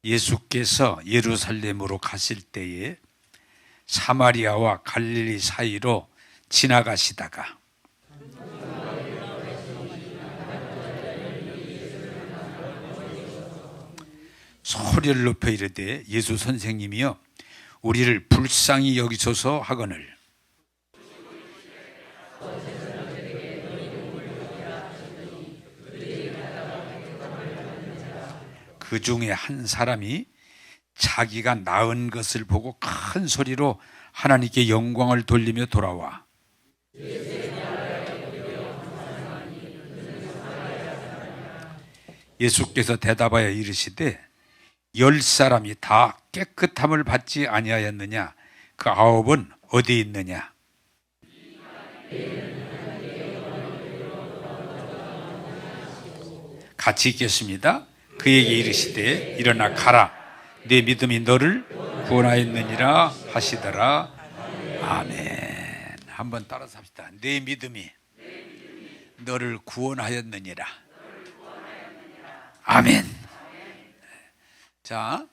예수께서 예루살렘으로 가실 때에 사마리아와 갈릴리 사이로 지나가시다가 소리를 높여 이르되 예수 선생님이여 우리를 불쌍히 여기소서 하거늘 그 중에 한 사람이 자기가 낳은 것을 보고 큰 소리로 하나님께 영광을 돌리며 돌아와 예수께서 대답하여 이르시되 10사람이 다 깨끗함을 받지 아니하였느냐? 그 9은 어디 있느냐? 같이 읽겠습니다. 그에게 이르시되 일어나 가라. 내 믿음이 너를 구원하였느니라 하시더라. 아멘. 한번 따라서 합시다. 내 믿음이 너를 구원하였느니라. 아멘. 자,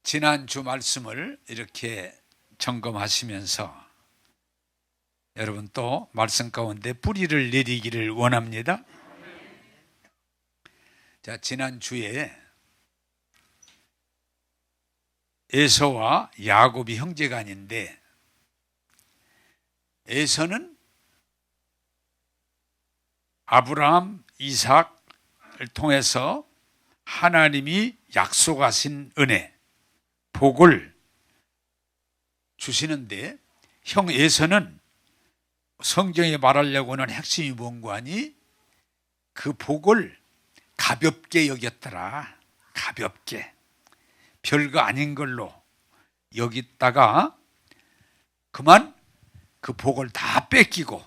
지난주 말씀을 이렇게 점검하시면서 여러분 또 말씀 가운데 뿌리를 내리기를 원합니다. 자, 지난주에 에서와 야곱이 형제가 아닌데 에서는 아브라함, 이삭을 통해서 하나님이 약속하신 은혜, 복을 주시는데 형 에서는 성경에 말하려고 하는 핵심이 뭔가 하니 그 복을 가볍게 여겼더라. 가볍게. 별거 아닌 걸로 여기다가 그만 그 복을 다 뺏기고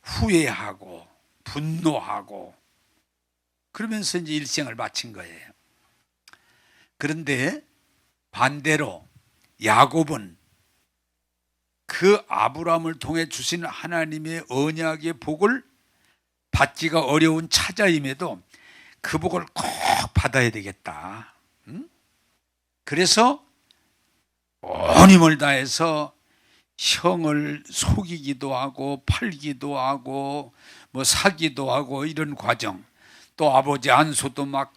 후회하고 분노하고 그러면서 이제 일생을 마친 거예요. 그런데 반대로 야곱은 그 아브라함을 통해 주신 하나님의 언약의 복을 받기가 어려운 차자임에도 그 복을 꼭 받아야 되겠다. 그래서 온 힘을 다해서 형을 속이기도 하고 팔기도 하고 뭐 사기도 하고 이런 과정, 또 아버지 안수도 막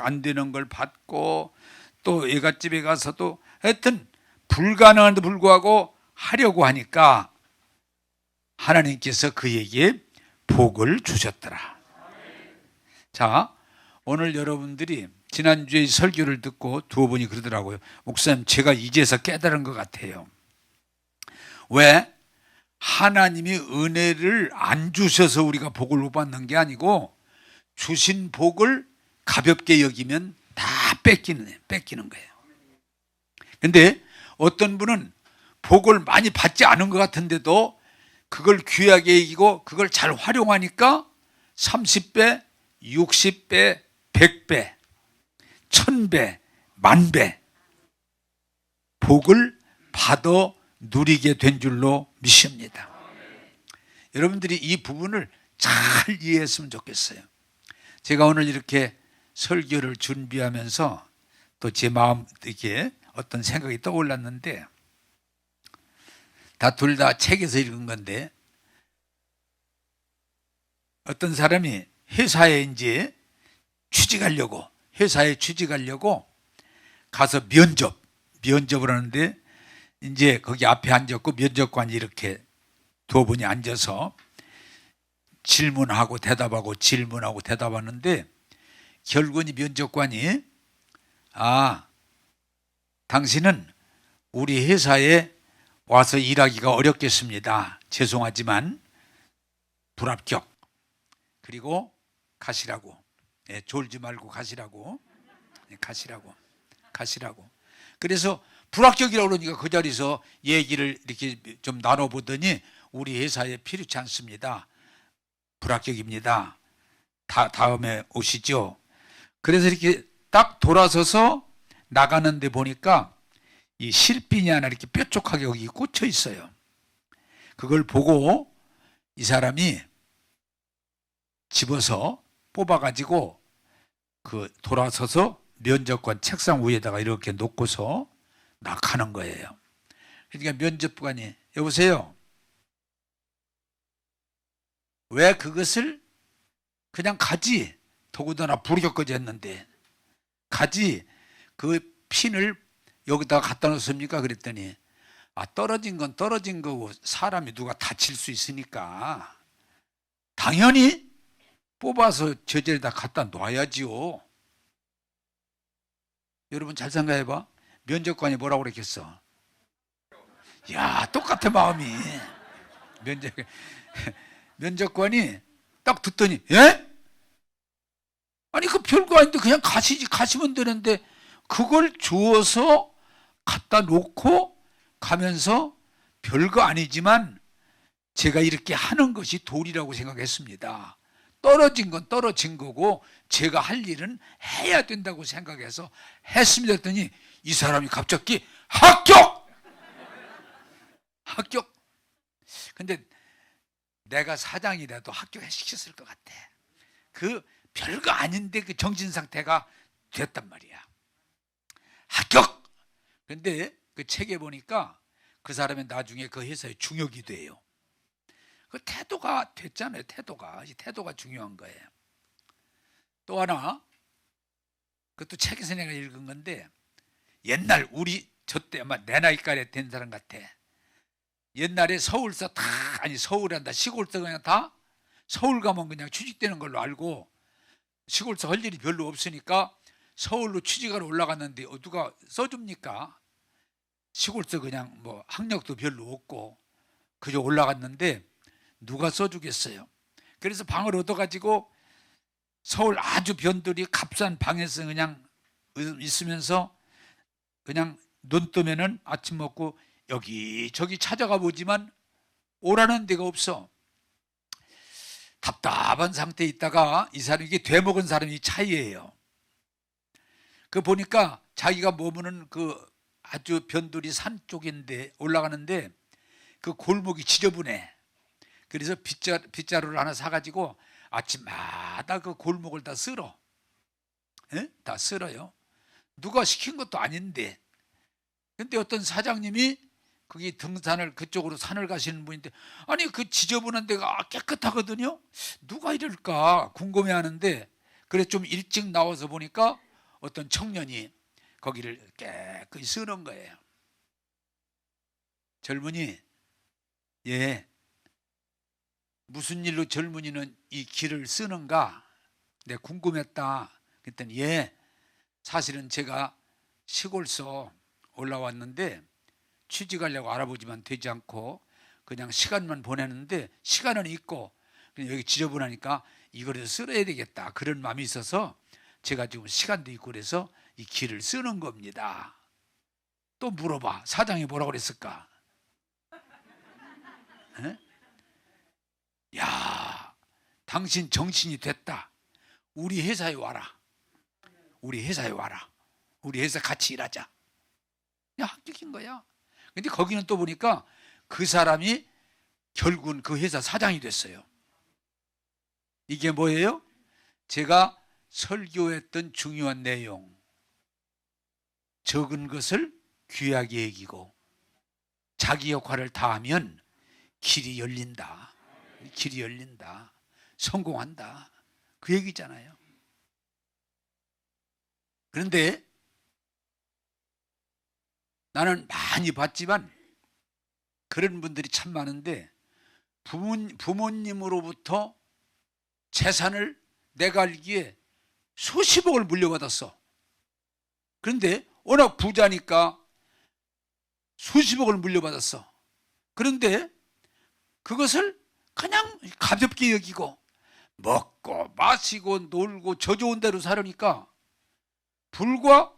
안 되는 걸 받고 또 애갓집에 가서도 하여튼 불가능한데 불구하고 하려고 하니까 하나님께서 그에게 복을 주셨더라. 자, 오늘 여러분들이 지난주에 설교를 듣고 두 분이 그러더라고요. 목사님, 제가 이제서 깨달은 것 같아요. 왜? 하나님이 은혜를 안 주셔서 우리가 복을 못 받는 게 아니고 주신 복을 가볍게 여기면 다 뺏기는 거예요. 근데 어떤 분은 복을 많이 받지 않은 것 같은데도 그걸 귀하게 여기고 그걸 잘 활용하니까 30배, 60배, 100배, 1000배, 10,000배 복을 받아 누리게 된 줄로 믿습니다. 여러분들이 이 부분을 잘 이해했으면 좋겠어요. 제가 오늘 이렇게 설교를 준비하면서 또 제 마음 이렇게 어떤 생각이 떠올랐는데 둘 다 책에서 읽은 건데 어떤 사람이 회사에 이제 회사에 취직하려고 가서 면접을 하는데 이제 거기 앞에 앉았고 면접관이 이렇게 두 분이 앉아서 질문하고 대답하는데 결국은 이 면접관이 당신은 우리 회사에 와서 일하기가 어렵겠습니다. 죄송하지만 불합격. 그리고 가시라고. 졸지 말고 가시라고. 가시라고. 그래서 불합격이라고 그러니까 그 자리에서 얘기를 이렇게 좀 나눠보더니 우리 회사에 필요치 않습니다. 불합격입니다. 다음에 오시죠. 그래서 이렇게 딱 돌아서서 나가는데 보니까 이 실핀이 하나 이렇게 뾰족하게 여기 꽂혀 있어요. 그걸 보고 이 사람이 집어서 뽑아가지고 그 돌아서서 면접관 책상 위에다가 이렇게 놓고서 낙하는 거예요. 그러니까 면접관이 여보세요. 왜 그것을 그냥 가지. 더구나 불이 켜져 있는데 가지 그 핀을 여기다가 갖다 놓습니까? 그랬더니 떨어진 건 떨어진 거고 사람이 누가 다칠 수 있으니까 당연히 뽑아서 저 자리에다 갖다 놔야지요. 여러분 잘 생각해봐. 면접관이 뭐라고 그랬겠어? 야, 똑같아 마음이. 면접관이 딱 듣더니 예? 아니 그 별거 아닌데 그냥 가시면 되는데 그걸 주워서 갖다 놓고 가면서 별거 아니지만 제가 이렇게 하는 것이 도리라고 생각했습니다. 떨어진 건 떨어진 거고 제가 할 일은 해야 된다고 생각해서 했습니다. 했더니 이 사람이 갑자기 합격! 합격! 근데 내가 사장이라도 합격시켰을 것 같아. 그 별거 아닌데 그 정신상태가 됐단 말이야. 합격! 근데 그 책에 보니까 그 사람이 나중에 그 회사의 중역이 돼요. 그 태도가 됐잖아요. 태도가 중요한 거예요. 또 하나, 그것도 책에서 내가 읽은 건데 옛날 저때 아마 내 나이까지 된 사람 같아. 옛날에 서울서 서울한다 시골서 그냥 다 서울 가면 그냥 취직되는 걸로 알고 시골서 할 일이 별로 없으니까 서울로 취직하러 올라갔는데 누가 써줍니까? 시골서 그냥 뭐 학력도 별로 없고 그저 올라갔는데 누가 써주겠어요? 그래서 방을 얻어가지고 서울 아주 변두리 값싼 방에서 그냥 있으면서 그냥 눈 뜨면은 아침 먹고 여기저기 찾아가 보지만 오라는 데가 없어. 답답한 상태에 있다가 이 사람이 이게 되먹은 사람이 차이예요. 그 보니까 자기가 머무는 그 아주 변두리 산 쪽인데 올라가는데 그 골목이 지저분해. 그래서 빗자루를 하나 사가지고 아침마다 그 골목을 다 쓸어. 에? 다 쓸어요. 누가 시킨 것도 아닌데. 근데 어떤 사장님이 거기 등산을 그쪽으로 산을 가시는 분인데 아니 그 지저분한 데가 깨끗하거든요. 누가 이럴까 궁금해하는데 그래 좀 일찍 나와서 보니까 어떤 청년이 거기를 깨끗이 쓰는 거예요. 젊은이, 예, 무슨 일로 젊은이는 이 길을 쓰는가? 내가 궁금했다. 그랬더니 예, 사실은 제가 시골서 올라왔는데 취직하려고 알아보지만 되지 않고 그냥 시간만 보내는데 시간은 있고 여기 지저분하니까 이거를 쓸어야 되겠다 그런 마음이 있어서 제가 지금 시간도 있고 그래서 이 길을 쓰는 겁니다. 또 물어봐. 사장이 뭐라고 그랬을까? 에? 야, 당신 정신이 됐다. 우리 회사에 와라. 우리 회사에 와라. 우리 회사 같이 일하자. 그냥 합격인 거야. 근데 거기는 또 보니까 그 사람이 결국은 그 회사 사장이 됐어요. 이게 뭐예요? 제가 설교했던 중요한 내용. 적은 것을 귀하게 여기고 자기 역할을 다하면 길이 열린다. 길이 열린다. 성공한다. 그 얘기잖아요. 그런데 나는 많이 봤지만 그런 분들이 참 많은데 부모님으로부터 재산을 내가 알기에 수십억을 물려받았어. 그런데 워낙 부자니까 수십억을 물려받았어. 그런데 그것을 그냥 가볍게 여기고 먹고 마시고 놀고 저 좋은 데로 살으니까 불과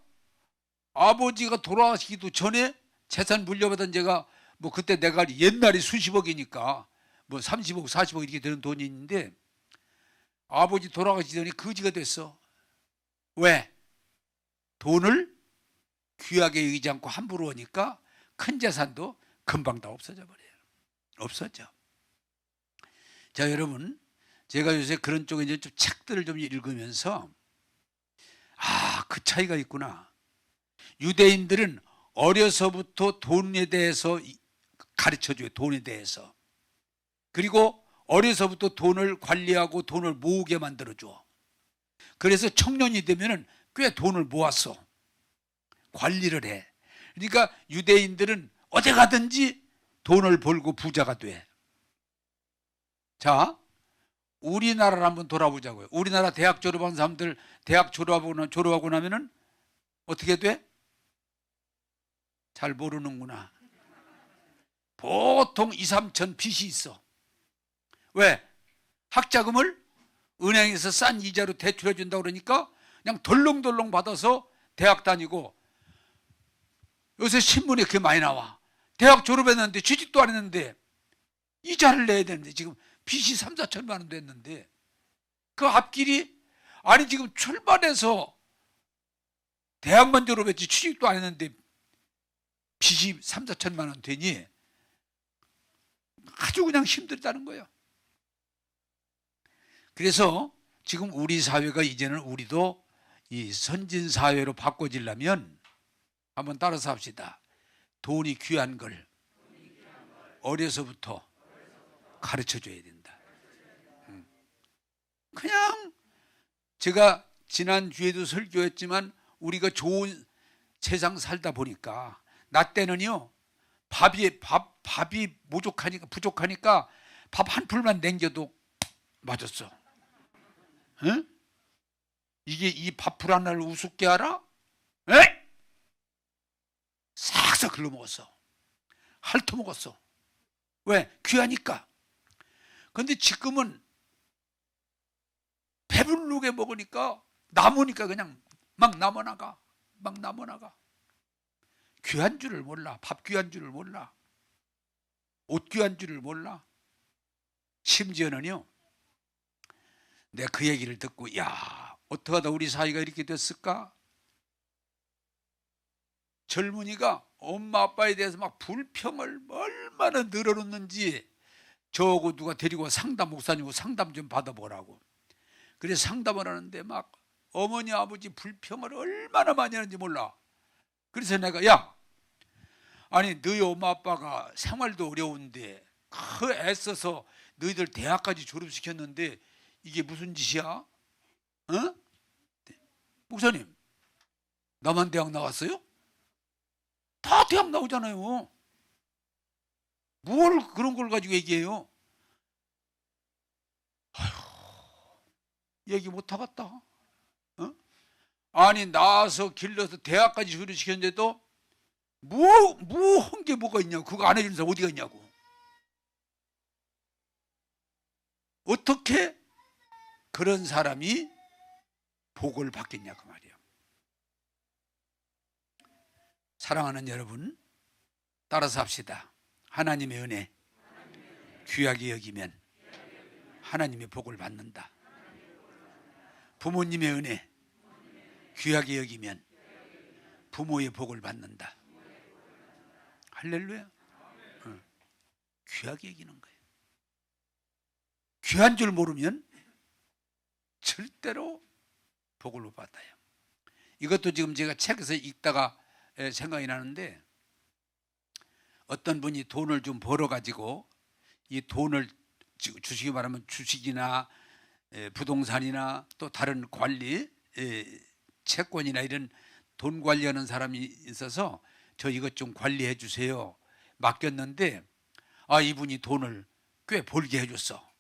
아버지가 돌아가시기도 전에 재산 물려받은 제가 뭐 그때 내가 옛날에 수십억이니까 뭐 30억 40억 이렇게 되는 돈이 있는데 아버지 돌아가시기 전에 거지가 됐어. 왜? 돈을 귀하게 여기지 않고 함부로 하니까 큰 재산도 금방 다 없어져 버려요. 없어져. 자, 여러분, 제가 요새 그런 쪽에 이제 좀 책들을 좀 읽으면서 그 차이가 있구나. 유대인들은 어려서부터 돈에 대해서 가르쳐줘요. 돈에 대해서. 그리고 어려서부터 돈을 관리하고 돈을 모으게 만들어줘. 그래서 청년이 되면은 꽤 돈을 모았어. 관리를 해. 그러니까 유대인들은 어디 가든지 돈을 벌고 부자가 돼. 자, 우리나라를 한번 돌아보자고요. 우리나라 대학 졸업한 사람들 대학 졸업하고 나면은 어떻게 돼? 잘 모르는구나. 보통 2, 3천 빚이 있어. 왜? 학자금을 은행에서 싼 이자로 대출해 준다고 그러니까 그냥 덜렁덜렁 받아서 대학 다니고, 요새 신문에 그게 많이 나와. 대학 졸업했는데 취직도 안 했는데 이자를 내야 되는데 지금 빚이 3, 4천만 원 됐는데 그 앞길이, 아니 지금 출발해서 대학만 졸업했지 취직도 안 했는데 빚이 3, 4천만 원 되니 아주 그냥 힘들다는 거예요. 그래서 지금 우리 사회가 이제는 우리도 이 선진 사회로 바꿔지려면 한번 따라서 합시다. 돈이 귀한 걸 어려서부터 가르쳐 줘야 된다. 그냥 제가 지난주에도 설교했지만 우리가 좋은 세상 살다 보니까 나 때는요 밥이 부족하니까 밥 한 풀만 남겨도 맞았어. 응? 이게 이 밥풀 하나를 우습게 알아? 에? 싹싹 글러 먹었어. 핥어 먹었어. 왜? 귀하니까. 근데 지금은 배부르게 먹으니까 남으니까 그냥 막 남아나가. 귀한 줄을 몰라. 밥 귀한 줄을 몰라. 옷 귀한 줄을 몰라. 심지어는요, 내가 그 얘기를 듣고, 야, 어떡하다 우리 사이가 이렇게 됐을까? 젊은이가 엄마 아빠에 대해서 막 불평을 얼마나 늘어놓는지 저하고 누가 데리고 상담 목사님하고 상담 좀 받아보라고. 그래서 상담을 하는데 막 어머니 아버지 불평을 얼마나 많이 하는지 몰라. 그래서 내가, 야, 아니 너희 엄마 아빠가 생활도 어려운데 그 애써서 너희들 대학까지 졸업시켰는데 이게 무슨 짓이야? 어? 목사님, 나만 대학 나왔어요? 다 대학 나오잖아요. 뭘 그런 걸 가지고 얘기해요? 아휴, 얘기 못 하겠다. 어? 아니 나와서 길러서 대학까지 졸업시켰는데도 뭐 한 게 뭐가 있냐고. 그거 안 해주는 사람 어디가 있냐고. 어떻게 그런 사람이 복을 받겠냐 그 말이에요. 사랑하는 여러분, 따라서 합시다. 하나님의 은혜 귀하게 여기면 하나님의 복을 받는다. 부모님의 은혜 귀하게 여기면 부모의 복을 받는다. 할렐루야. 귀하게 여기는 거예요. 귀한 줄 모르면 절대로 복을 못 받아요. 이것도 지금 제가 책에서 읽다가 생각이 나는데, 어떤 분이 돈을 좀 벌어가지고 이 돈을 주식이 말하면 주식이나 부동산이나 또 다른 관리, 채권이나 이런 돈 관리하는 사람이 있어서 저 이것 좀 관리해 주세요 맡겼는데, 이분이 돈을 꽤 벌게 해줬어.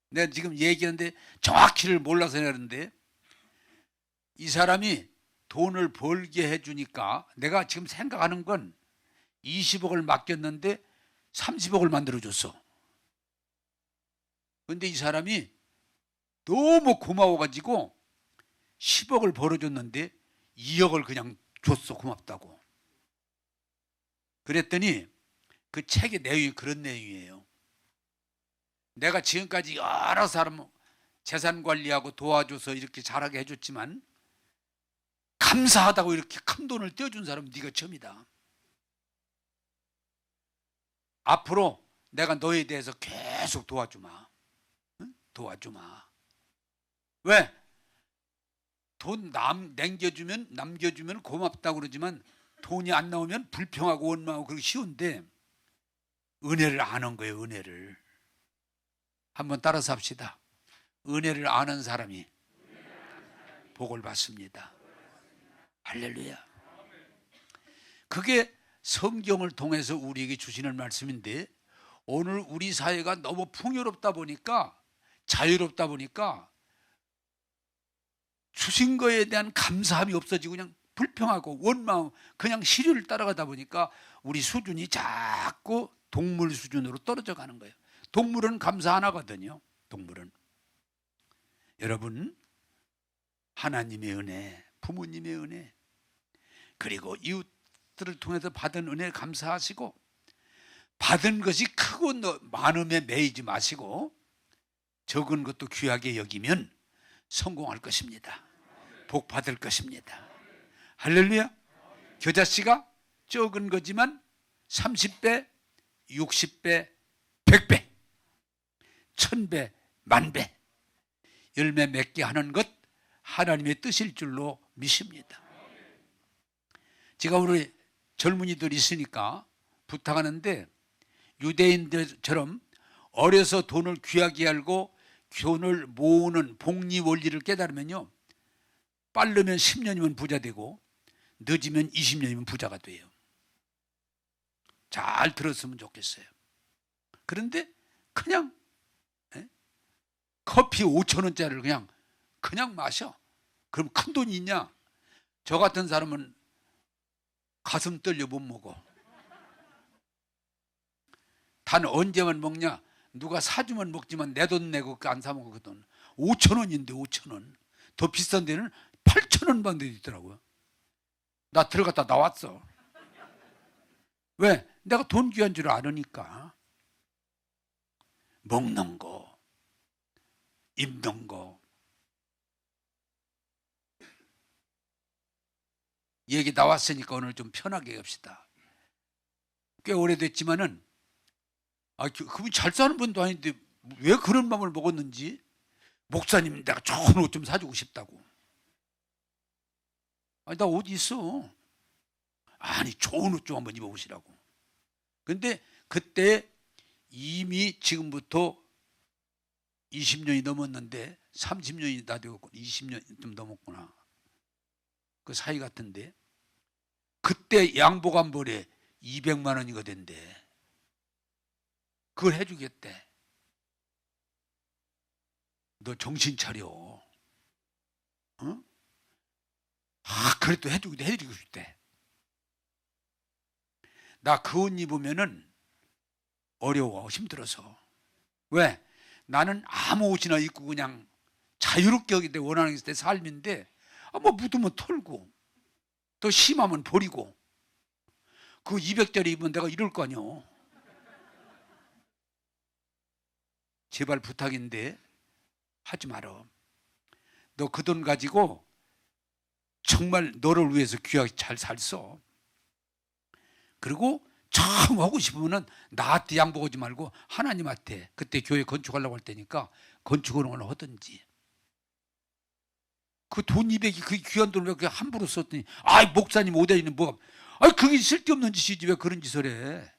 내가 지금 얘기하는데 정확히를 몰라서 그러는데, 이 사람이 돈을 벌게 해주니까 내가 지금 생각하는 건 20억을 맡겼는데 30억을 만들어줬어. 그런데 이 사람이 너무 고마워가지고 10억을 벌어줬는데 2억을 그냥 줬어. 고맙다고. 그랬더니 그 책의 내용이 그런 내용이에요. 내가 지금까지 여러 사람 재산 관리하고 도와줘서 이렇게 잘하게 해줬지만 감사하다고 이렇게 큰 돈을 떼어준 사람은 네가 처음이다. 앞으로 내가 너에 대해서 계속 도와주마. 응? 도와주마. 왜? 돈 남겨주면 고맙다고 그러지만 돈이 안 나오면 불평하고 원망하고 그러기 쉬운데 은혜를 아는 거예요. 은혜를 한번 따라서 합시다. 은혜를 아는 사람이 복을 받습니다. 할렐루야. 그게 성경을 통해서 우리에게 주시는 말씀인데, 오늘 우리 사회가 너무 풍요롭다 보니까, 자유롭다 보니까 주신 거에 대한 감사함이 없어지고 그냥 불평하고 원망하고 그냥 시류를 따라가다 보니까 우리 수준이 자꾸 동물 수준으로 떨어져 가는 거예요. 동물은 감사 안 하거든요. 동물은. 여러분, 하나님의 은혜, 부모님의 은혜, 그리고 이웃들을 통해서 받은 은혜 감사하시고, 받은 것이 크고 많음에 매이지 마시고 적은 것도 귀하게 여기면 성공할 것입니다. 복 받을 것입니다. 할렐루야. 겨자씨가 적은 거지만 30배, 60배, 100배, 1000배, 만배 열매 맺게 하는 것 하나님의 뜻일 줄로 믿습니다. 제가 우리 젊은이들 있으니까 부탁하는데, 유대인들처럼 어려서 돈을 귀하게 알고 돈을 모으는 복리 원리를 깨달으면요, 빠르면 10년이면 부자 되고 늦으면 20년이면 부자가 돼요. 잘 들었으면 좋겠어요. 그런데 그냥 커피 5,000원짜리를 그냥 마셔. 그럼 큰 돈이 있냐? 저 같은 사람은 가슴 떨려 못 먹어. 단 언제만 먹냐? 누가 사주면 먹지만 내 돈 내고 안 사 먹거든. 5,000원인데 5,000원. 더 비싼 데는 8,000원 받는 데도 있더라고요. 나 들어갔다 나왔어. 왜? 내가 돈 귀한 줄 아니까. 먹는 거, 입는 거. 얘기 나왔으니까 오늘 좀 편하게 합시다. 꽤 오래됐지만은, 그분 잘 사는 분도 아닌데 왜 그런 마음을 먹었는지, 목사님 내가 좋은 옷 좀 사주고 싶다고. 나 옷 있어. 아니 좋은 옷 좀 한번 입어보시라고. 근데 그때 이미 지금부터 20년이 넘었는데, 30년이 다 되고 20년 좀 넘었구나. 그 사이 같은데, 그때 양복 한 벌에 200만 원이가 된대. 그걸 해주겠대. 너 정신 차려. 어? 그래도 해드리고 싶대. 나 그 옷 입으면은 어려워, 힘들어서. 왜? 나는 아무 옷이나 입고 그냥 자유롭게 여기 때 원하는 때 삶인데, 뭐 묻으면 털고 더 심하면 버리고, 그 200짜리 입으면 내가 이럴 거 아니야. 제발 부탁인데 하지 마라. 너 그 돈 가지고 정말 너를 위해서 귀하게 잘 살써. 그리고 처음 하고 싶으면 나한테 양보하지 말고 하나님한테, 그때 교회 건축하려고 할 테니까 건축을 하든지. 그 돈 200이 그 귀한 돈을 왜 함부로 썼더니, 목사님 오대리는 뭐가, 그게 쓸데없는 짓이지 왜 그런 짓을 해.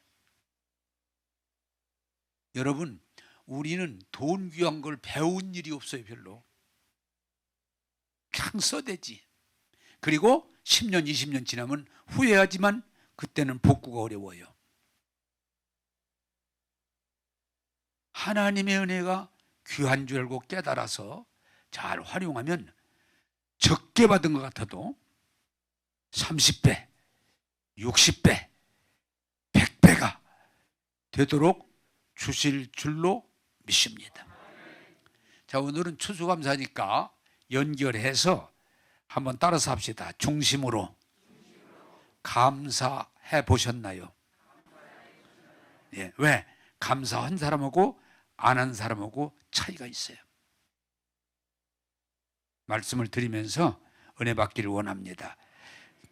여러분, 우리는 돈 귀한 걸 배운 일이 없어요. 별로. 그냥 써대지. 그리고 10년 20년 지나면 후회하지만 그때는 복구가 어려워요. 하나님의 은혜가 귀한 줄 알고 깨달아서 잘 활용하면 적게 받은 것 같아도 30배, 60배, 100배가 되도록 주실 줄로 믿습니다. 자, 오늘은 추수감사니까 연결해서 한번 따라서 합시다. 중심으로 감사해 보셨나요? 예, 왜? 감사한 사람하고 안 한 사람하고 차이가 있어요. 말씀을 드리면서 은혜 받기를 원합니다.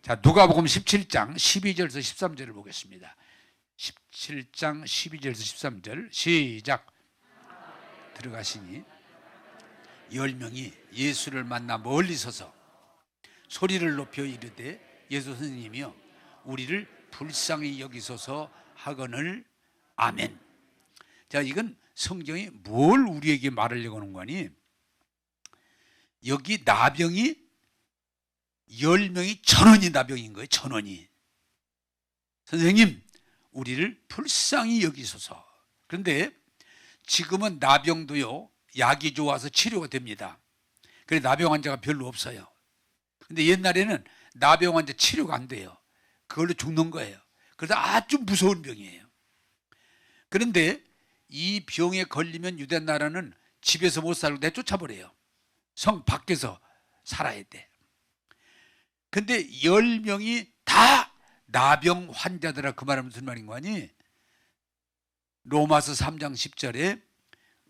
자, 누가복음 17장 12절에서 13절을 보겠습니다. 17장 12절에서 13절 시작. 들어가시니 10명이 예수를 만나 멀리 서서 소리를 높여 이르되 예수 선생님이여 우리를 불쌍히 여기소서 하거늘 아멘. 자, 이건 성경이 뭘 우리에게 말하려고 하는 거니? 여기 나병이 10명이 1000원이 나병인 거예요. 1000원이. 선생님 우리를 불쌍히 여기소서. 그런데 지금은 나병도요 약이 좋아서 치료가 됩니다. 그래서 나병 환자가 별로 없어요. 근데 옛날에는 나병 환자 치료가 안 돼요. 그걸로 죽는 거예요. 그래서 아주 무서운 병이에요. 그런데 이 병에 걸리면 유대 나라는 집에서 못 살고 내쫓아버려요. 성 밖에서 살아야 돼. 근데 10명이 다 나병 환자들아. 그 말은 무슨 말인 거니? 로마서 3장 10절에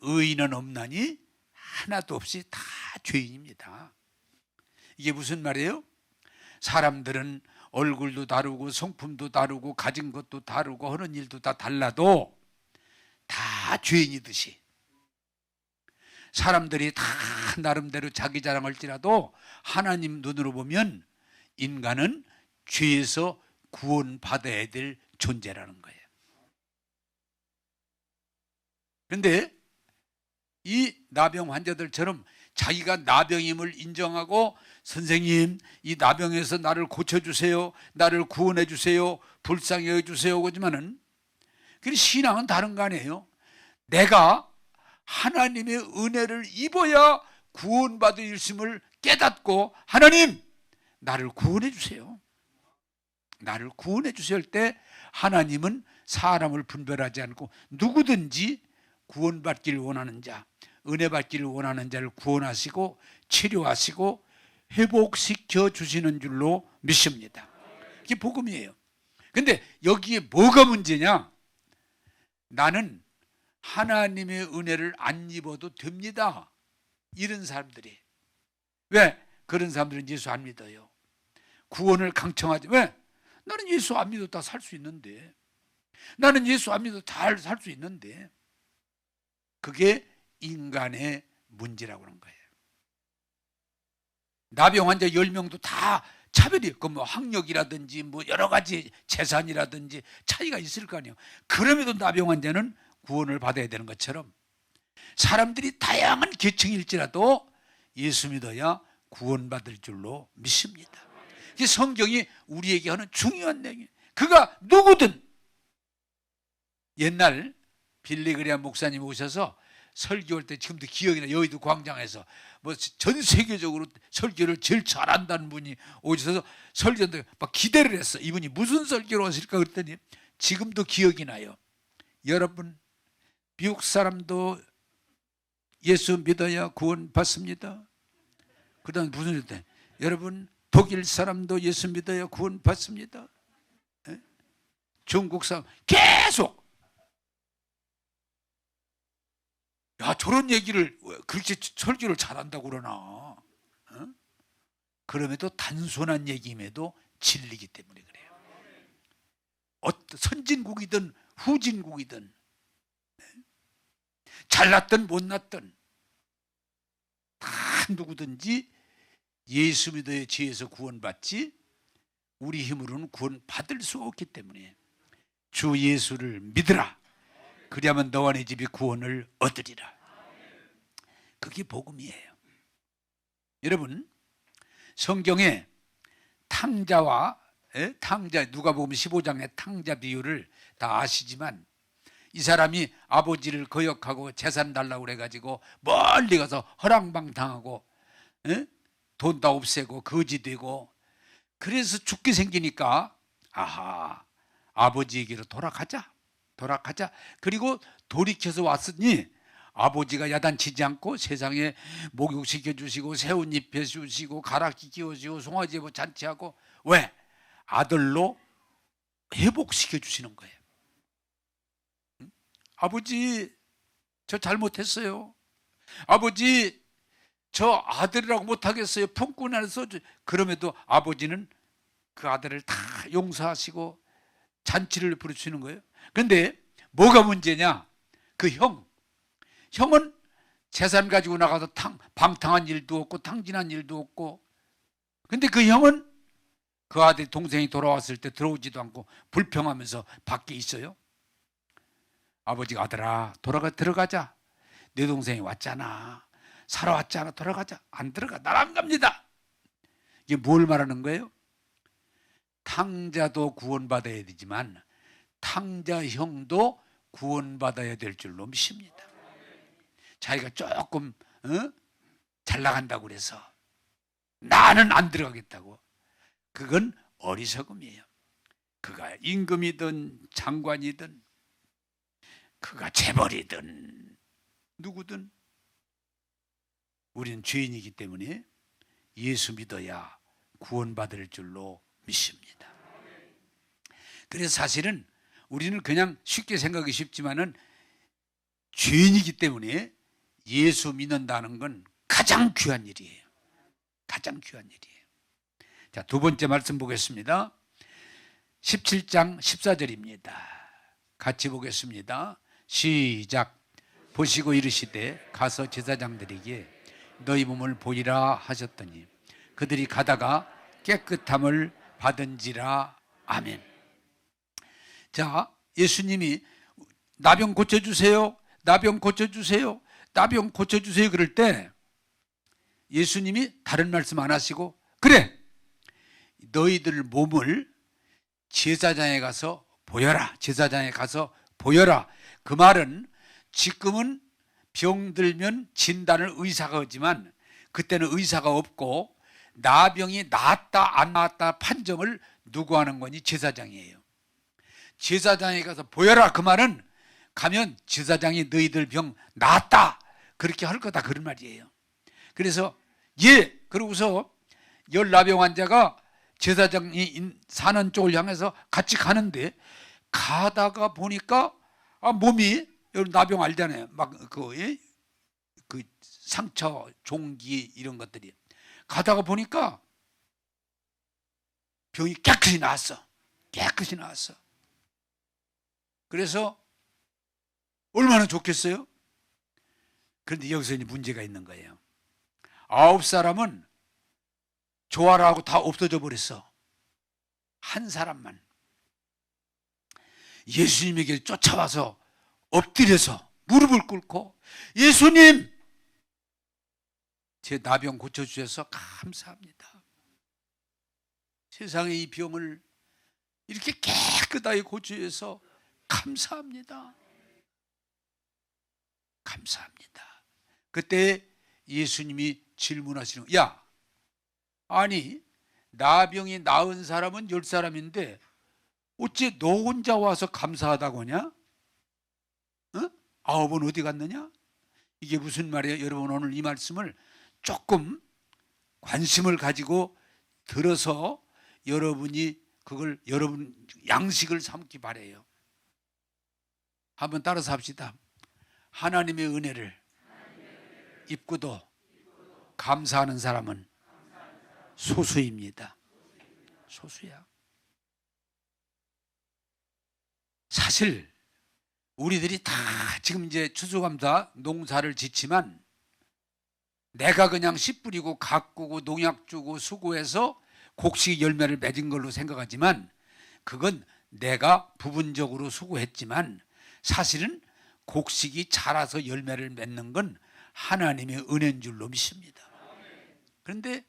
의인은 없나니 하나도 없이 다 죄인입니다. 이게 무슨 말이에요? 사람들은 얼굴도 다르고 성품도 다르고 가진 것도 다르고 하는 일도 다 달라도 다 죄인이듯이 사람들이 다 나름대로 자기 자랑할지라도 하나님 눈으로 보면 인간은 죄에서 구원받아야 될 존재라는 거예요. 그런데 이 나병 환자들처럼 자기가 나병임을 인정하고 선생님 이 나병에서 나를 고쳐주세요, 나를 구원해 주세요, 불쌍히 여겨주세요 하지만은 그 신앙은 다른 거 아니에요. 내가 하나님의 은혜를 입어야 구원받을 일심을 깨닫고 하나님 나를 구원해 주세요, 나를 구원해 주실 때 하나님은 사람을 분별하지 않고 누구든지 구원받기를 원하는 자, 은혜 받기를 원하는 자를 구원하시고 치료하시고 회복시켜 주시는 줄로 믿습니다. 이게 복음이에요. 근데 여기에 뭐가 문제냐? 나는 하나님의 은혜를 안 입어도 됩니다. 이런 사람들이. 왜? 그런 사람들은 예수 안 믿어요. 구원을 강청하지. 왜? 나는 예수 안 믿어도 다 살 수 있는데. 나는 예수 안 믿어도 다 살 수 있는데. 그게 인간의 문제라고 하는 거예요. 나병 환자 10명도 다 차별이 있고 뭐 학력이라든지 뭐 여러 가지 재산이라든지 차이가 있을 거 아니에요. 그럼에도 나병 환자는 구원을 받아야 되는 것처럼 사람들이 다양한 계층일지라도 예수 믿어야 구원받을 줄로 믿습니다. 이게 성경이 우리에게 하는 중요한 내용이에요. 그가 누구든. 옛날 빌리그레암 목사님 오셔서 설교할 때 지금도 기억이 나. 여의도 광장에서 뭐 전 세계적으로 설교를 제일 잘한다는 분이 오셔서 설교한테 막 기대를 했어. 이분이 무슨 설교를 하실까 그랬더니 지금도 기억이 나요. 여러분 미국 사람도 예수 믿어야 구원 받습니다. 그다음 무슨 일 때 여러분 독일 사람도 예수 믿어야 구원 받습니다. 중국 사람 계속. 야, 저런 얘기를 그렇게 설교를 잘한다고 그러나? 그럼에도 단순한 얘기임에도 진리기 때문에 그래요. 선진국이든 후진국이든 잘났든 못났든 다 누구든지 예수 믿어의 지혜에서 구원받지 우리 힘으로는 구원받을 수 없기 때문에 주 예수를 믿으라. 그리하면 너와 네 집이 구원을 얻으리라. 그게 복음이에요. 여러분 성경에 탕자와 탕자 누가복음 15장의 탕자 비유를 다 아시지만 이 사람이 아버지를 거역하고 재산 달라고 그래가지고 멀리 가서 허랑방탕하고 돈 다 없애고 거지되고 그래서 죽게 생기니까 아하 아버지에게로 돌아가자. 그리고 돌이켜서 왔으니 아버지가 야단치지 않고 세상에 목욕시켜 주시고 새옷 입혀 주시고 가락지 끼워주시고 송아지 뭐 잔치하고 왜? 아들로 회복시켜 주시는 거예요. 아버지 저 잘못했어요. 아버지 저 아들이라고 못하겠어요. 품꾼 안에서. 그럼에도 아버지는 그 아들을 다 용서하시고 잔치를 부르시는 거예요. 그런데 뭐가 문제냐? 그 형은 재산 가지고 나가서 방탕한 일도 없고 탕진한 일도 없고 근데 그 형은 그 아들 동생이 돌아왔을 때 들어오지도 않고 불평하면서 밖에 있어요. 아버지가 아들아 들어가자. 내 동생이 왔잖아. 살아왔잖아. 돌아가자. 안 들어가. 날 안 갑니다. 이게 뭘 말하는 거예요? 탕자도 구원받아야 되지만 탕자 형도 구원받아야 될 줄로 믿습니다. 자기가 조금 잘 나간다고 그래서 나는 안 들어가겠다고. 그건 어리석음이에요. 그가 임금이든 장관이든 그가 재벌이든 누구든 우리는 죄인이기 때문에 예수 믿어야 구원받을 줄로 믿습니다. 그래서 사실은 우리는 그냥 쉽게 생각하기 쉽지만은 죄인이기 때문에 예수 믿는다는 건 가장 귀한 일이에요. 가장 귀한 일이에요. 자, 두 번째 말씀 보겠습니다. 17장 14절입니다. 같이 보겠습니다. 시작. 보시고 이르시되 가서 제사장들에게 너희 몸을 보이라 하셨더니 그들이 가다가 깨끗함을 받은지라. 아멘. 자, 예수님이 나병 고쳐주세요. 나병 고쳐주세요. 나병 고쳐주세요. 그럴 때 예수님이 다른 말씀 안 하시고 그래 너희들 몸을 제사장에 가서 보여라. 제사장에 가서 보여라. 그 말은 지금은 병들면 진단을 의사가 하지만 그때는 의사가 없고 나병이 나았다 안 나았다 판정을 누구 하는 거니? 제사장이에요. 제사장에 가서 보여라. 그 말은 가면 제사장이 너희들 병 나았다 그렇게 할 거다 그런 말이에요. 그래서 그러고서 열나병 환자가 제사장이 사는 쪽을 향해서 같이 가는데 가다가 보니까 몸이 나병 알잖아요. 막 그 상처, 종기 이런 것들이 가다가 보니까 병이 깨끗이 나았어. 깨끗이 나았어. 그래서 얼마나 좋겠어요? 그런데 여기서 이제 문제가 있는 거예요. 9사람은 좋아라 하고 다 없어져 버렸어. 한 사람만 예수님에게 쫓아와서 엎드려서 무릎을 꿇고 예수님 제 나병 고쳐주셔서 감사합니다. 세상의 이 병을 이렇게 깨끗하게 고쳐주셔서 감사합니다. 감사합니다. 그때 예수님이 질문하시는 거예요. 야, 아니 나병이 나은 사람은 10사람인데 어째 너 혼자 와서 감사하다고 하냐? 9은 어디 갔느냐? 이게 무슨 말이에요? 여러분 오늘 이 말씀을 조금 관심을 가지고 들어서 여러분이 그걸 여러분 양식을 삼기 바래요. 한번 따라서 합시다. 하나님의 은혜를 입고도 감사하는 사람은 소수입니다. 소수야. 사실 우리들이 다 지금 이제 추수감사 농사를 짓지만 내가 그냥 씨 뿌리고 가꾸고 농약 주고 수고해서 곡식 열매를 맺은 걸로 생각하지만 그건 내가 부분적으로 수고했지만 사실은 곡식이 자라서 열매를 맺는 건 하나님의 은혜인 줄로 믿습니다. 그런데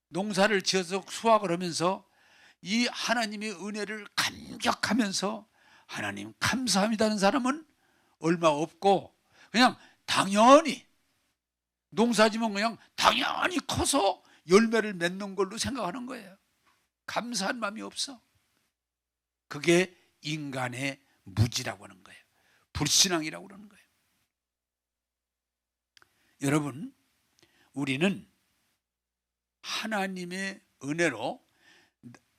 농사를 지어서 수확을 하면서 이 하나님의 은혜를 감격하면서 하나님 감사합니다는 사람은 얼마 없고 그냥 당연히 농사지면 그냥 당연히 커서 열매를 맺는 걸로 생각하는 거예요. 감사한 마음이 없어. 그게 인간의 무지라고 하는 거예요. 불신앙이라고 그러는 거예요. 여러분, 우리는 하나님의 은혜로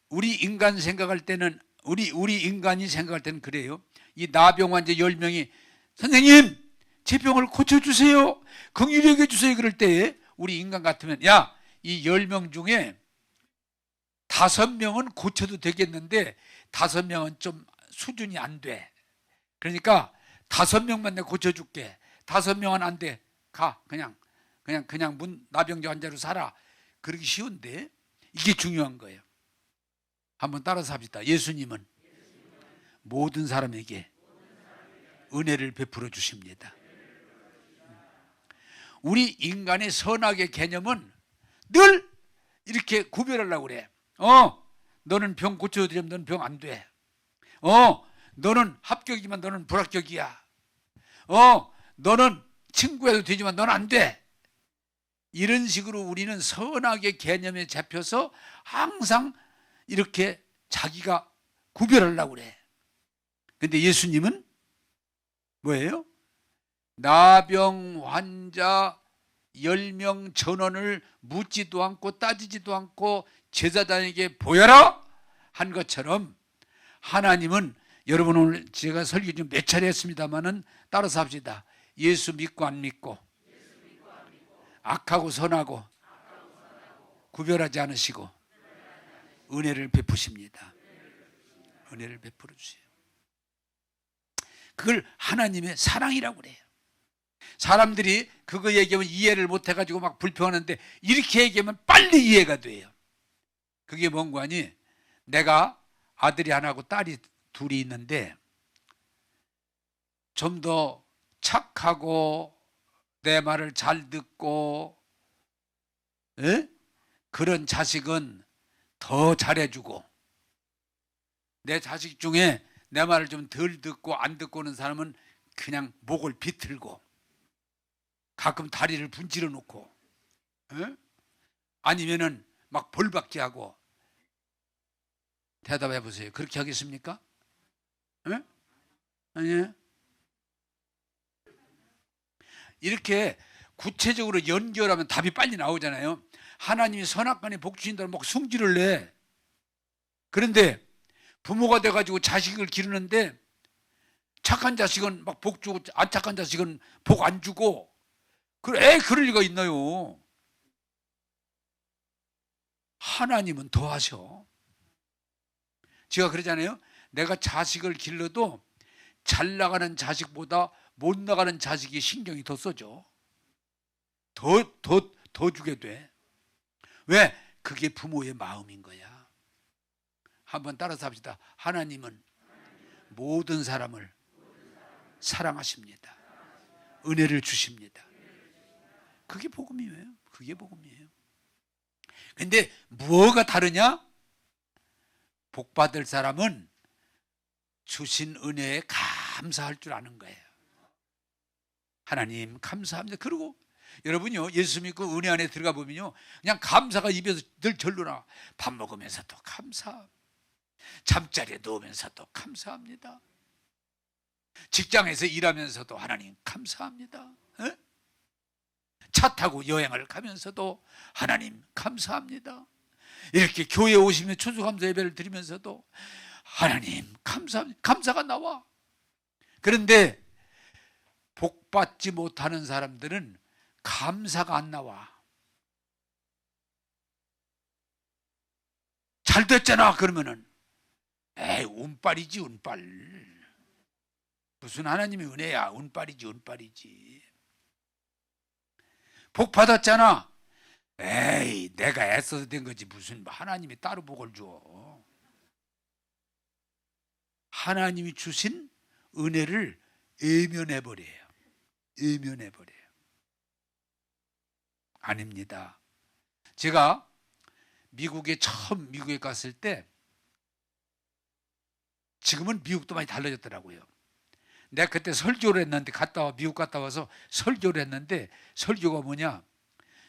우리 인간 생각할 때는 우리 인간이 생각할 때는 그래요. 이 나병 환자 10명이 선생님 제 병을 고쳐주세요. 긍휼히 여겨 주세요. 그럴 때 우리 인간 같으면 야, 이 10명 중에 5명은 고쳐도 되겠는데 5명은 좀 수준이 안 돼. 그러니까 5명만 내가 고쳐줄게. 5명은 안 돼. 가 그냥 나병자 환자로 살아. 그러기 쉬운데 이게 중요한 거예요. 한번 따라서 합시다. 예수님은 모든 사람에게 은혜를 베풀어 주십니다. 우리 인간의 선악의 개념은 늘 이렇게 구별하려고 그래. 너는 병 고쳐드리면 너는 병 안 돼. 너는 합격이지만 너는 불합격이야. 너는 친구해도 되지만 너는 안 돼. 이런 식으로 우리는 선악의 개념에 잡혀서 항상 이렇게 자기가 구별하려고 그래. 근데 예수님은 뭐예요? 나병 환자 10명 전원을 묻지도 않고 따지지도 않고 제사장에게 보여라 한 것처럼 하나님은, 여러분 오늘 제가 설교 좀 몇 차례 했습니다마는 따라서 합시다. 예수 믿고 안 믿고 악하고 선하고 구별하지 않으시고 은혜를 베푸십니다. 은혜를 베풀어 주세요. 그걸 하나님의 사랑이라고 그래요. 사람들이 그거 얘기하면 이해를 못해가지고 막 불평하는데 이렇게 얘기하면 빨리 이해가 돼요. 그게 뭔가 하니, 내가 아들이 하나고 딸이 둘이 있는데 좀 더 착하고 내 말을 잘 듣고 그런 자식은 더 잘해주고, 내 자식 중에 내 말을 좀 덜 듣고 안 듣고 오는 사람은 그냥 목을 비틀고 가끔 다리를 분질러 놓고 아니면은 막 벌받게 하고. 대답해 보세요. 그렇게 하겠습니까? 아니에요? 이렇게 구체적으로 연결하면 답이 빨리 나오잖아요. 하나님이 선악간에 복 주신다고 막 승질을 내. 그런데 부모가 돼가지고 자식을 기르는데 착한 자식은 막 복 주고 안 착한 자식은 복 안 주고, 그럴 리가 있나요? 하나님은 더 하셔. 제가 그러잖아요. 내가 자식을 길러도 잘 나가는 자식보다 못 나가는 자식이 신경이 더 써져. 더 주게 돼. 왜? 그게 부모의 마음인 거야. 한번 따라서 합시다. 하나님은 모든 사람을 사랑하십니다. 은혜를 주십니다. 그게 복음이에요. 그게 복음이에요. 근데 뭐가 다르냐? 복 받을 사람은 주신 은혜에 감사할 줄 아는 거예요. 하나님 감사합니다. 그리고 여러분요, 예수 믿고 은혜 안에 들어가 보면요, 그냥 감사가 입에서 늘 절로 나와. 밥 먹으면서도 감사, 잠자리에 누우면서도 감사합니다. 직장에서 일하면서도 하나님 감사합니다. 차 타고 여행을 가면서도 하나님 감사합니다. 이렇게 교회에 오시면 추수감사 예배를 드리면서도 하나님 감사합니다. 감사가 나와. 그런데 복 받지 못하는 사람들은 감사가 안 나와. 잘 됐잖아 그러면은 에이 운빨이지 운빨. 무슨 하나님의 은혜야. 운빨이지 운빨이지. 복 받았잖아. 에이 내가 애써서 된 거지 무슨 하나님이 따로 복을 줘. 하나님이 주신 은혜를 외면해버려요. 외면해버려요. 아닙니다. 제가 처음 미국에 갔을 때, 지금은 미국도 많이 달라졌더라고요. 내가 그때 설교를 했는데 미국 갔다 와서 설교를 했는데, 설교가 뭐냐,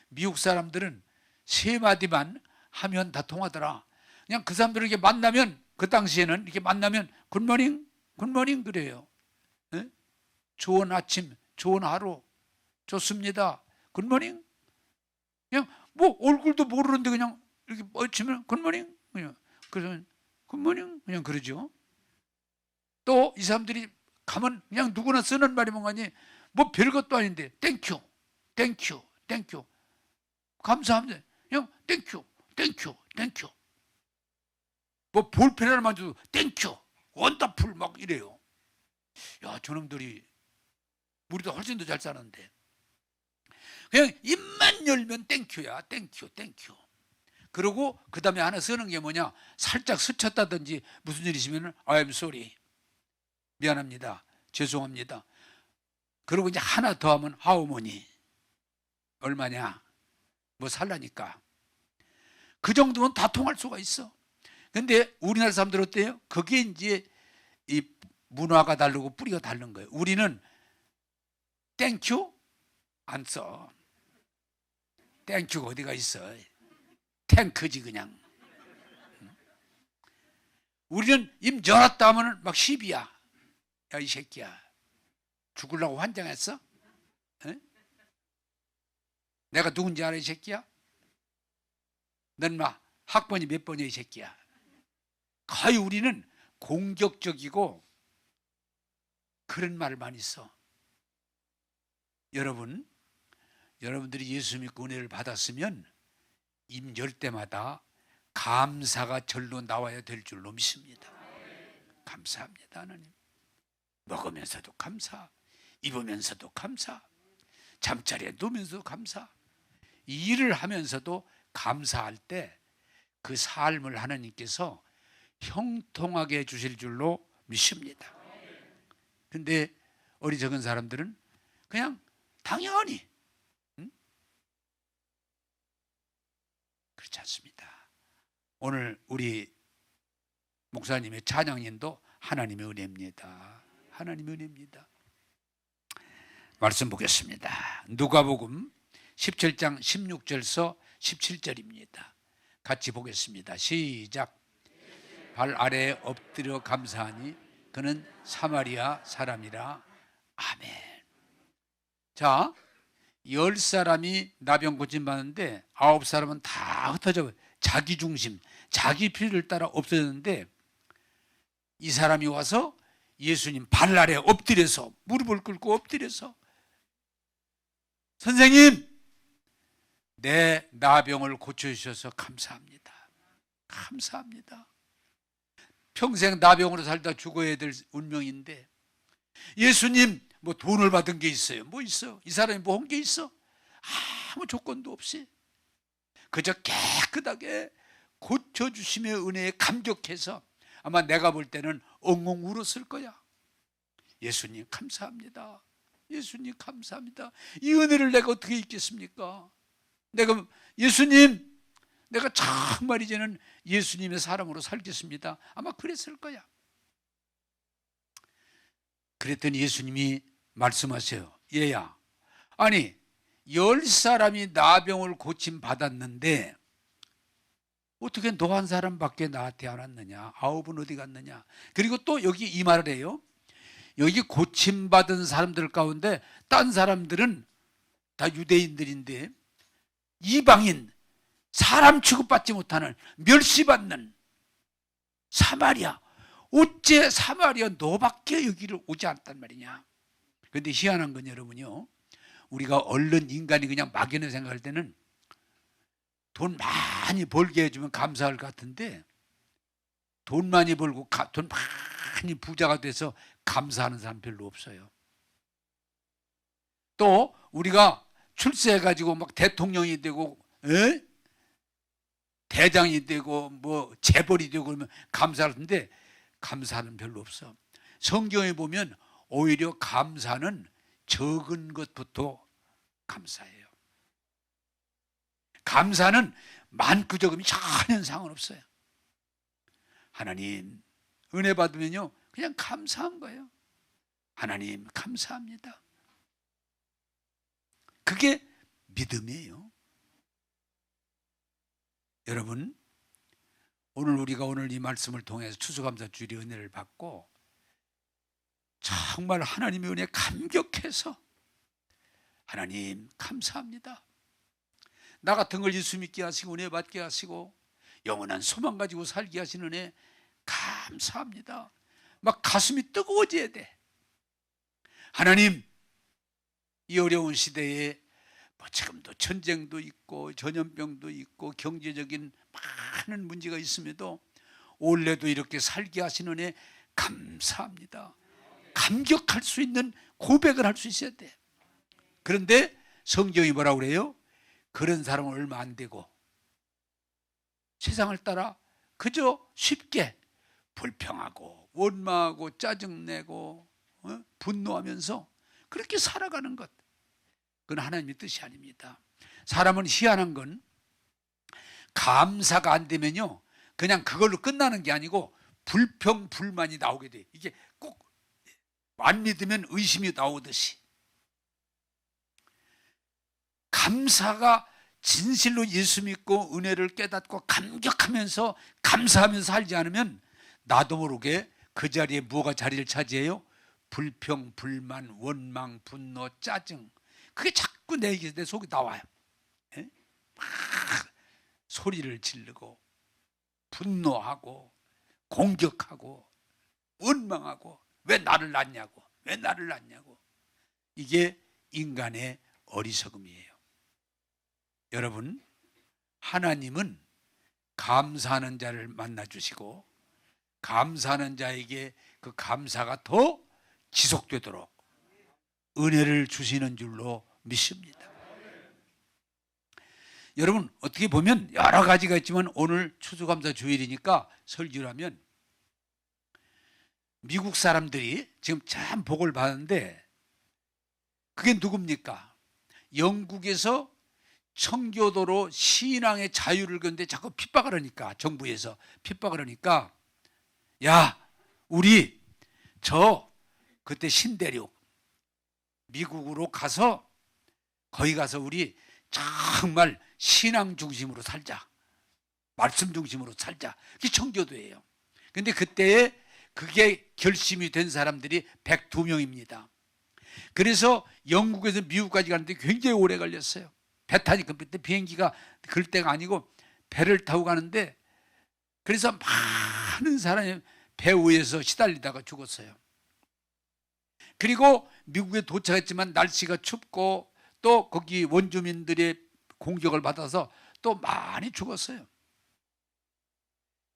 미국 사람들은 세 마디만 하면 다 통하더라. 그냥 그 사람들 이렇게 만나면, 그 당시에는 이렇게 만나면 굿모닝 굿모닝 그래요. 좋은 아침, 좋은 하루, 좋습니다, 굿모닝. 그냥 뭐 얼굴도 모르는데 그냥 이렇게 치면 굿모닝, 그냥 그래서 굿모닝 그냥 그러죠. 또 이 사람들이 가면 그냥 누구나 쓰는 말이 뭔가니, 뭐 별것도 아닌데 땡큐 땡큐 땡큐 감사합니다. 그냥 땡큐 땡큐 땡큐. 뭐 볼펜 하나만 줘도 땡큐 원더풀 막 이래요. 야, 저놈들이 우리도 훨씬 더 잘 사는데 그냥 입만 열면 땡큐야. 땡큐 땡큐. 그리고 그 다음에 하나 쓰는 게 뭐냐, 살짝 스쳤다든지 무슨 일이 있으면 I'm sorry, 미안합니다, 죄송합니다. 그리고 이제 하나 더 하면 how many, 얼마냐, 뭐 살라니까. 그 정도면 다 통할 수가 있어. 근데 우리나라 사람들 어때요? 그게 이제 이 문화가 다르고 뿌리가 다른 거예요. 우리는 땡큐 안 써. 땡큐가 어디가 있어. 탱크지 그냥. 우리는 입 열었다 하면 막 시비야. 야, 이 새끼야, 죽으려고 환장했어? 에? 내가 누군지 알아, 이 새끼야? 넌 막 학번이 몇 번이야, 이 새끼야? 거의 우리는 공격적이고 그런 말을 많이 써. 여러분들이 예수 믿고 은혜를 받았으면 입 열 때마다 감사가 절로 나와야 될 줄로 믿습니다. 감사합니다, 하나님. 먹으면서도 감사, 입으면서도 감사, 잠자리에 누우면서도 감사. 이 일을 하면서도 감사할 때 그 삶을 하나님께서 형통하게 해주실 줄로 믿습니다. 근데 어리석은 사람들은 그냥 당연히, 그렇지 않습니다. 오늘 우리 목사님의 찬양인도 하나님의 은혜입니다. 하나님의 은혜입니다. 말씀 보겠습니다. 누가복음 17장 16절서 17절입니다. 같이 보겠습니다. 시작. 발 아래에 엎드려 감사하니 그는 사마리아 사람이라. 아멘. 자, 10사람이 나병 고침받는데 9사람은 다 흩어져 자기 중심, 자기 필요를 따라 없어졌는데, 이 사람이 와서 예수님 발 아래 엎드려서, 무릎을 꿇고 엎드려서, 선생님, 내 나병을 고쳐주셔서 감사합니다. 감사합니다. 평생 나병으로 살다 죽어야 될 운명인데 예수님, 뭐 돈을 받은 게 있어요? 뭐 있어? 이 사람이 뭐 한 게 있어? 아무 조건도 없이 그저 깨끗하게 고쳐주심의 은혜에 감격해서 아마 내가 볼 때는 엉엉 울었을 거야. 예수님 감사합니다. 예수님 감사합니다. 이 은혜를 내가 어떻게 잊겠습니까? 예수님, 내가 정말 이제는 예수님의 사람으로 살겠습니다. 아마 그랬을 거야. 그랬더니 예수님이 말씀하세요. 얘야, 아니 10사람이 나병을 고침 받았는데 어떻게 너 한 사람밖에 나한테 안 왔느냐? 9은 어디 갔느냐? 그리고 또 여기 이 말을 해요. 여기 고침받은 사람들 가운데 딴 사람들은 다 유대인들인데 이방인, 사람 취급받지 못하는, 멸시받는 사마리아, 어째 사마리아 너밖에 여기를 오지 않단 말이냐? 그런데 희한한 건 여러분요, 우리가 얼른 인간이 그냥 막연히 생각할 때는 돈 많이 벌게 해주면 감사할 것 같은데, 돈 많이 벌고 돈 많이 부자가 돼서 감사하는 사람 별로 없어요. 또 우리가 출세해가지고 막 대통령이 되고 대장이 되고 뭐 재벌이 되고 그러면 감사하는데 감사는 별로 없어. 성경에 보면 오히려 감사는 적은 것부터 감사해요. 감사는 많고 적음이 전혀 상관없어요. 하나님 은혜 받으면요 그냥 감사한 거예요. 하나님 감사합니다. 그게 믿음이에요. 여러분, 오늘 이 말씀을 통해서 추수감사주일의 은혜를 받고 정말 하나님의 은혜에 감격해서 하나님 감사합니다. 나 같은 걸 예수 믿게 하시고 은혜 받게 하시고 영원한 소망 가지고 살게 하시는 은혜 감사합니다. 막 가슴이 뜨거워져야 돼. 하나님, 이 어려운 시대에 뭐 지금도 전쟁도 있고 전염병도 있고 경제적인 많은 문제가 있음에도 올해도 이렇게 살게 하시는 은혜 감사합니다. 감격할 수 있는 고백을 할 수 있어야 돼. 그런데 성경이 뭐라고 그래요? 그런 사람은 얼마 안 되고 세상을 따라 그저 쉽게 불평하고 원망하고 짜증내고 분노하면서 그렇게 살아가는 것, 그건 하나님의 뜻이 아닙니다. 사람은 희한한 건 감사가 안 되면요, 그냥 그걸로 끝나는 게 아니고 불평, 불만이 나오게 돼. 이게 꼭 안 믿으면 의심이 나오듯이, 감사가 진실로 예수 믿고 은혜를 깨닫고 감격하면서 감사하면서 살지 않으면 나도 모르게 그 자리에 뭐가 자리를 차지해요? 불평, 불만, 원망, 분노, 짜증, 그게 자꾸 내 속에 나와요. 예? 막 소리를 지르고 분노하고 공격하고 원망하고, 왜 나를 낳냐고, 왜 나를 낳냐고. 이게 인간의 어리석음이에요. 여러분, 하나님은 감사하는 자를 만나주시고 감사하는 자에게 그 감사가 더 지속되도록 은혜를 주시는 줄로 믿습니다. 여러분, 어떻게 보면 여러 가지가 있지만 오늘 추수감사 주일이니까 설교를 하면, 미국 사람들이 지금 참 복을 받는데 그게 누굽니까? 영국에서 청교도로 신앙의 자유를 건데 자꾸 핍박을 하니까, 정부에서 핍박을 하니까, 야, 우리 그때 신대륙 미국으로 가서 거기 가서 우리 정말 신앙 중심으로 살자, 말씀 중심으로 살자. 그게 청교도예요. 근데 그때에 그게 결심이 된 사람들이 102명입니다. 그래서 영국에서 미국까지 가는데 굉장히 오래 걸렸어요. 배 타니까, 그때 비행기가 그럴 때가 아니고 배를 타고 가는데, 그래서 많은 사람이 배 위에서 시달리다가 죽었어요. 그리고 미국에 도착했지만 날씨가 춥고 또 거기 원주민들의 공격을 받아서 또 많이 죽었어요.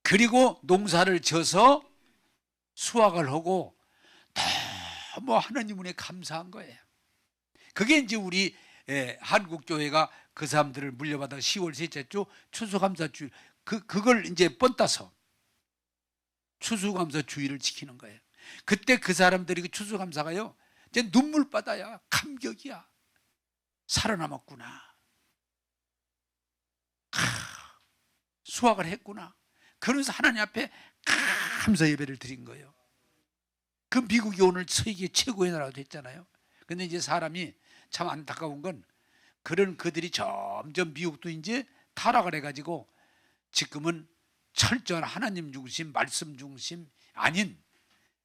그리고 농사를 져서 수확을 하고 너무 하나님 은혜에 감사한 거예요. 그게 이제 우리 한국교회가 그 사람들을 물려받아 10월 셋째 주 추수감사주일, 그걸 이제 뻔따서 추수감사주일을 지키는 거예요. 그때 그 사람들이 그 추수감사가요, 이제 눈물바다야, 감격이야. 살아남았구나, 수확을 했구나. 그러면서 하나님 앞에 감사 예배를 드린 거예요. 그 미국이 오늘 세계 최고의 나라가 됐잖아요. 근데 이제 사람이 참 안타까운 건, 그들이 점점 미국도 이제 타락을 해가지고 지금은 철저한 하나님 중심, 말씀 중심 아닌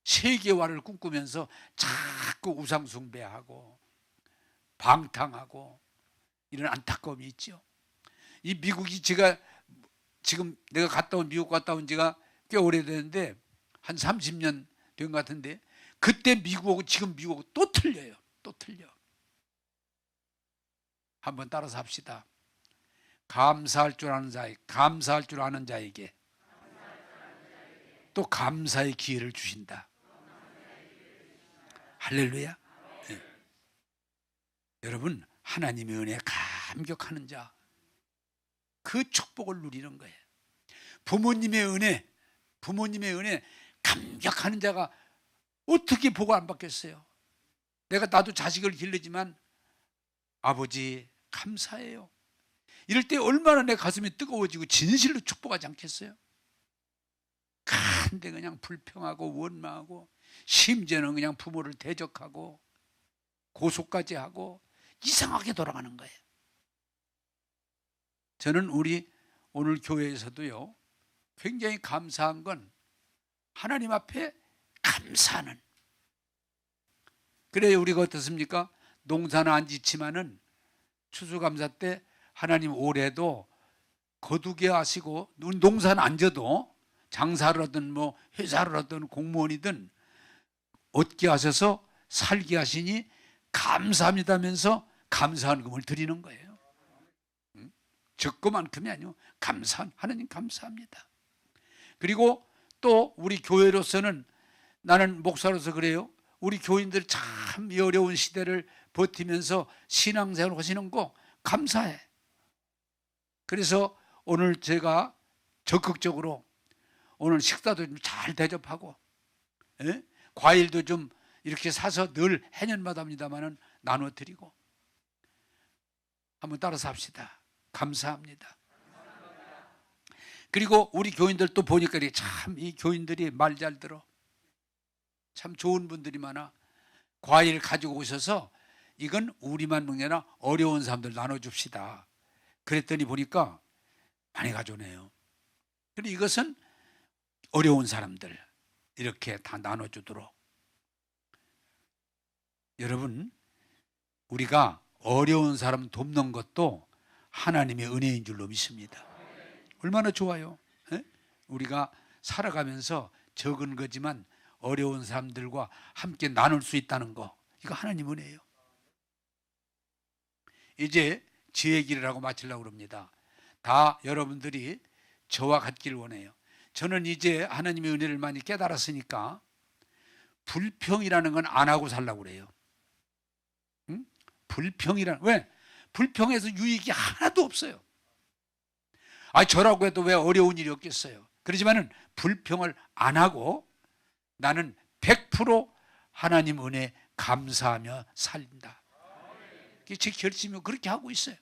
세계화를 꿈꾸면서 자꾸 우상 숭배하고 방탕하고 이런 안타까움이 있죠. 이 미국이, 제가 지금 내가 미국 갔다 온 지가 꽤 오래됐는데 한 30년 된 것 같은데, 그때 미국하고 지금 미국하고 또 틀려요. 또 틀려. 한번 따라서 합시다. 감사할 줄 아는 자에게 또 감사의 기회를 주신다. 할렐루야. 네. 여러분, 하나님의 은혜에 감격하는 자, 그 축복을 누리는 거예요. 부모님의 은혜 감격하는 자가 어떻게 복 안 받겠어요? 나도 자식을 기르지만 아버지 감사해요, 이럴 때 얼마나 내 가슴이 뜨거워지고 진실로 축복하지 않겠어요? 근데 그냥 불평하고 원망하고, 심지어는 그냥 부모를 대적하고 고소까지 하고 이상하게 돌아가는 거예요. 저는 우리 오늘 교회에서도요, 굉장히 감사한 건 하나님 앞에 감사하는, 그래야 우리가 어떻습니까? 농사는 안 짓지만은 추수감사 때 하나님 올해도 거두게 하시고, 농사는 안 져도 장사를 하든 뭐 회사를 하든 공무원이든 얻게 하셔서 살게 하시니 감사합니다면서 감사한금을 드리는 거예요. 적고만큼이 아니고 하나님 감사합니다. 그리고 또 우리 교회로서는, 나는 목사로서 그래요, 우리 교인들 참 이 어려운 시대를 버티면서 신앙생활 하시는 거 감사해. 그래서 오늘 제가 적극적으로 오늘 식사도 좀 잘 대접하고, 예? 과일도 좀 이렇게 사서 늘 해년마다 합니다마는 나눠드리고, 한번 따라서 합시다. 감사합니다. 그리고 우리 교인들 또 보니까 참 이 교인들이 말 잘 들어. 참 좋은 분들이 많아. 과일 가지고 오셔서 이건 우리만 먹는 게 아니라 어려운 사람들 나눠줍시다. 그랬더니 보니까 많이 가져오네요. 그리고 이것은 어려운 사람들 이렇게 다 나눠주도록. 여러분, 우리가 어려운 사람 돕는 것도 하나님의 은혜인 줄로 믿습니다. 얼마나 좋아요. 에? 우리가 살아가면서 적은 거지만 어려운 사람들과 함께 나눌 수 있다는 거, 이거 하나님 은혜예요. 이제 제 얘기를 하고 마치려고 합니다. 다 여러분들이 저와 같기를 원해요. 저는 이제 하나님의 은혜를 많이 깨달았으니까 불평이라는 건 안 하고 살려고 그래요. 응? 왜? 불평해서 유익이 하나도 없어요. 저라고 해도 왜 어려운 일이 없겠어요. 그렇지만은 불평을 안 하고 나는 100% 하나님 은혜 감사하며 살린다. 그게 제 결심이고 그렇게 하고 있어요.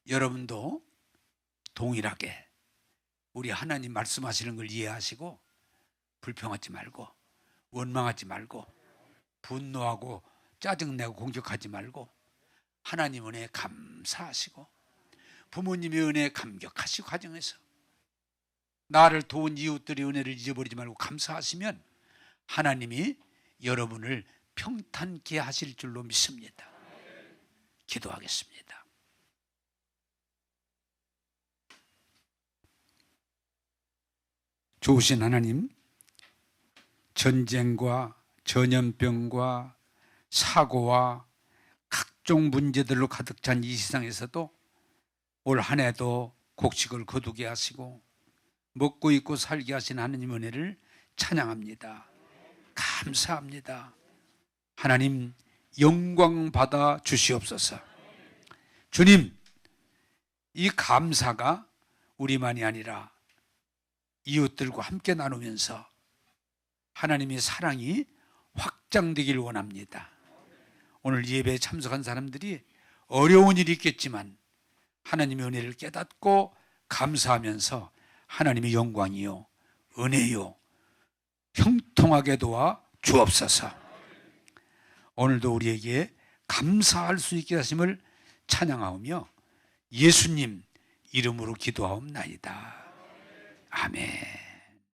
여러분도 동일하게 우리 하나님 말씀하시는 걸 이해하시고 불평하지 말고 원망하지 말고 분노하고 짜증내고 공격하지 말고 하나님 은혜에 감사하시고 부모님의 은혜에 감격하시고 가정에서 나를 도운 이웃들의 은혜를 잊어버리지 말고 감사하시면 하나님이 여러분을 평탄케 하실 줄로 믿습니다. 기도하겠습니다. 좋으신 하나님, 전쟁과 전염병과 사고와 각종 문제들로 가득 찬 이 세상에서도 올 한 해도 곡식을 거두게 하시고 먹고 입고 살게 하신 하나님 은혜를 찬양합니다. 감사합니다. 하나님 영광 받아 주시옵소서. 주님, 이 감사가 우리만이 아니라 이웃들과 함께 나누면서 하나님의 사랑이 확장되길 원합니다. 오늘 예배에 참석한 사람들이 어려운 일이 있겠지만 하나님의 은혜를 깨닫고 감사하면서 하나님의 영광이요 은혜요 형통하게 도와 주옵소서. 오늘도 우리에게 감사할 수 있게 하심을 찬양하오며 예수님 이름으로 기도하옵나이다. 아멘.